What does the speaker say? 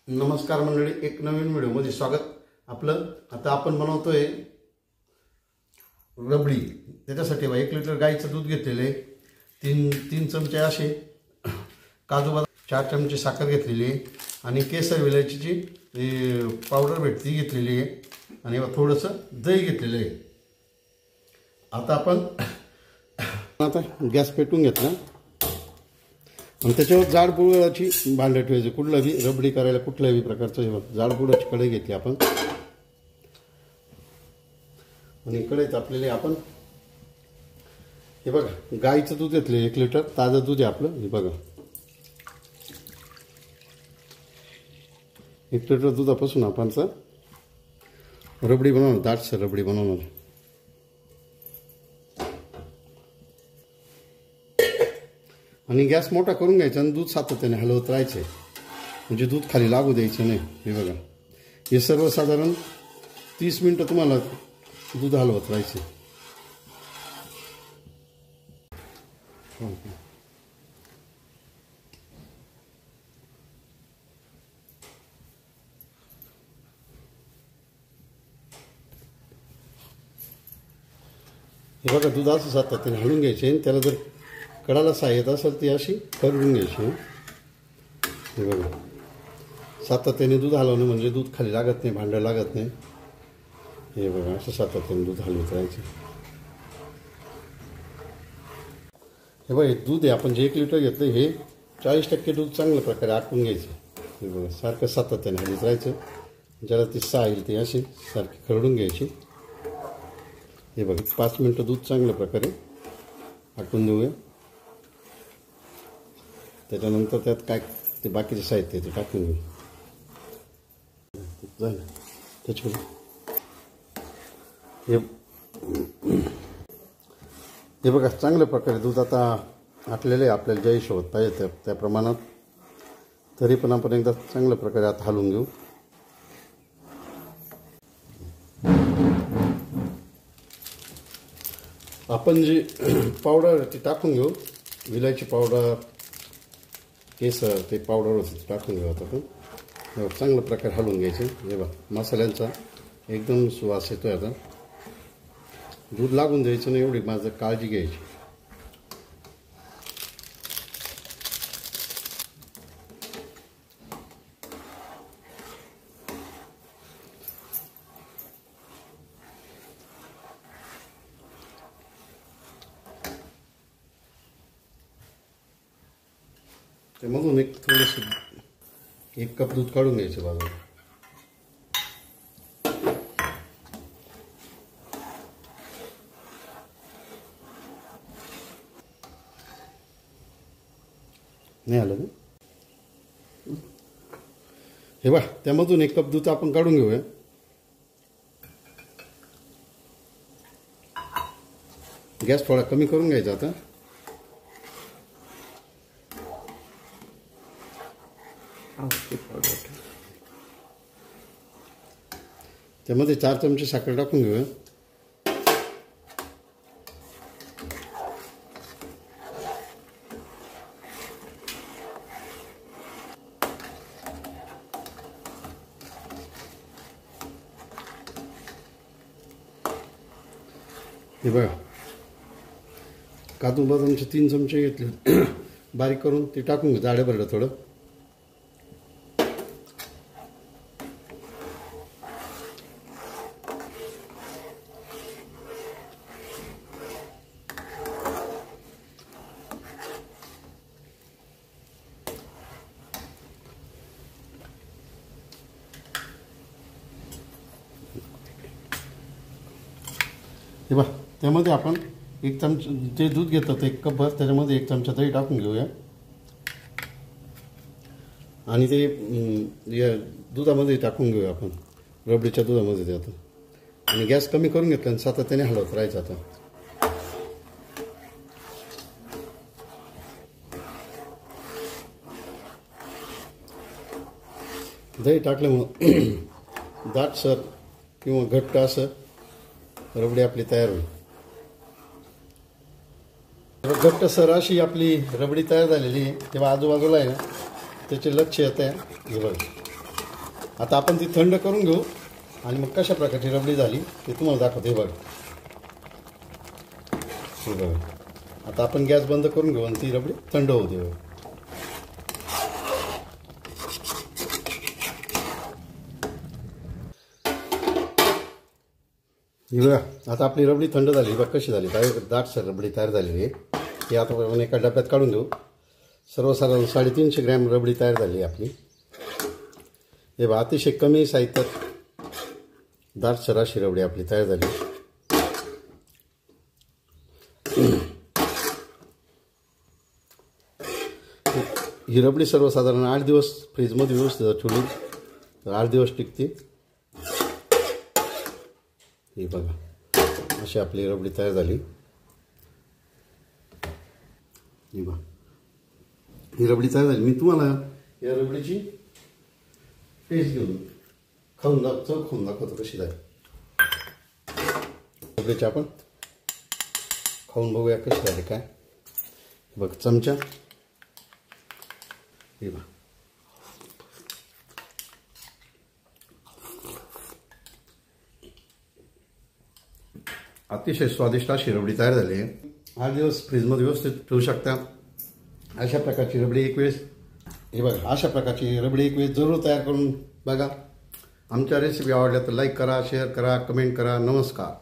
नमस्कार मंडळी, एक नवीन व्हिडिओमध्ये स्वागत आपलं। आता आपण बनवतोय रबडी। त्याच्यासाठी 1 लिटर गाईचं दूध घेतलेले आहे, तीन चमचे असे काजू बदाम, 4 चमचे साखर घेतलेली आहे आणि केसर विलायचीची पावडर भेटती घेतलेली आहे आणि थोडंसं दही घेतलेलं आहे। आता आपण गॅस पेटून घेतला आणि त्याच्यावर जाड बुडाची भांडं ठेवायचं। कुठलं बी रबडी करायला कुठल्याही प्रकारचं जाड बुडाची कढई घेतली आपण आणि कढईत आपल्याला आपण हे बघा गाईचं दूध घेतले 1 लिटर ताजं दूध आहे आपलं। हे बघा 1 लिटर दुधापासून आपण रबडी बनवणार, दाटसर रबडी बनवणार। आणि गॅस मोठा करून घ्यायचा आणि दूध सातत्याने हलवत राहायचे, म्हणजे दूध खाली लागू द्यायचं नाही। हे बघा हे सर्वसाधारण 30 मिनिटं तुम्हाला दूध हलवत राहायचे। हे बघा दूध असं सातत्याने हलवून घ्यायचे आणि त्याला जर कडाला साय येत असेल ती अशी करून घ्यायची। हे बघा सातत्याने दूध हलवणं म्हणजे दूध खाली लागत नाही, भांडं लागत नाही। हे बघा असं सातत्याने दूध हलवत राहायचं। हे बघा दूध आहे आपण जे 1 लिटर घेतलं हे 40% दूध चांगल्या प्रकारे आटून घ्यायचं। हे बघा सारखं सातत्याने हलवत राहायचं, ज्याला ती साय येईल ती अशी सारखी खरडून घ्यायची। हे बघा 5 मिनिटं दूध चांगल्या प्रकारे आटून देऊया। त्याच्यानंतर त्यात काय ते बाकीचे साहित्य ते टाकून घेऊ झालं त्याच्यामध्ये। हे बघा चांगल्या प्रकारे दूध आता आटलेलं आहे, आपल्याला ज्या हिशोबात पाहिजे त्या प्रमाणात। तरी पण आपण एकदा चांगल्या प्रकारे आता हलवून घेऊ। आपण जी पावडर ती टाकून घेऊ, विलायची पावडर, केसर ते पावडर होते टाकून घेऊ आता आपण। चांगल्या प्रकारे हलवून घ्यायचे। हे बघा मसाल्यांचा एकदम सुवास येतोय। आता दूध लागून द्यायचं नाही एवढी माझं काळजी घ्यायची। त्यामधून एक थोडंसं 1 कप दूध काढून घ्यायचं बाजूला। नाही आलं ना? हे बघा त्यामधून 1 कप दूध आपण काढून घेऊया। गॅस थोडा कमी करून घ्यायचा आता। त्यामध्ये 4 चमचे साखर टाकून घेऊया। हे बघा काजू बदामचे 3 चमचे घेतले बारीक करून ते टाकून घे जाडे भरडं थोडं। हे बघा त्यामध्ये आपण 1 चमचा जे दूध घेतात 1 कप भर त्याच्यामध्ये 1 चमचा दही टाकून घेऊया आणि ते या दुधामध्ये टाकून घेऊया आपण, रबडीच्या दुधामध्ये ते आता। आणि गॅस कमी करून घेतला आणि सातत्याने हलवत राहायचं आता। दही टाकल्यामुळं दाटसर किंवा घट्ट असं रबडी आपली तयार होईल। घट्ट सर अशी आपली रबडी तयार झालेली आहे। तेव्हा आजूबाजूला आहे ना त्याचे लक्ष येत आहे। हे बघा आता आपण ती थंड करून घेऊ आणि मग कशा प्रकारची रबडी झाली ते तुम्हाला दाखवते. बघा हे बघा. आता आपण गॅस बंद करून घेऊ आणि ती रबडी थंड होऊ देऊ. ही बघा आता आपली रबडी थंड झाली. बघ कशी झाली, काय दाटसर रबडी तयार झालेली आहे. ती आता आपण एका डब्यात काढून घेऊ. सर्वसाधारण 350 ग्रॅम रबडी तयार झाली आहे आपली. हे बघा अतिशय कमी साहित्यात दाटसर अशी रबडी आपली तयार झाली. ही रबडी सर्वसाधारण 8 दिवस फ्रीजमध्ये व्यवस्थित ठेवली तर 8 दिवस टिकते. ही बघा अशी आपली रबडी तयार झाली. ही बघा ही रबडी तयार झाली. मी तुम्हाला या रबडीची टेस्ट घेऊन खाऊन दाखवतो कशी झाली. रबडीची आपण खाऊन बघूया कशी झाली काय. बघ चमचा. हे बघा अतिशय स्वादिष्ट अशी रबडी तयार झाली आहे. 8 दिवस फ्रीजमध्ये व्यवस्थित ठेवू शकता. अशा प्रकारची रबडी एक वेळेस हे बघा अशा प्रकारची रबडी एक वेळेस जरूर तयार करून बघा. आमच्या रेसिपी आवडल्या तर लाईक करा, शेअर करा, कमेंट करा. नमस्कार.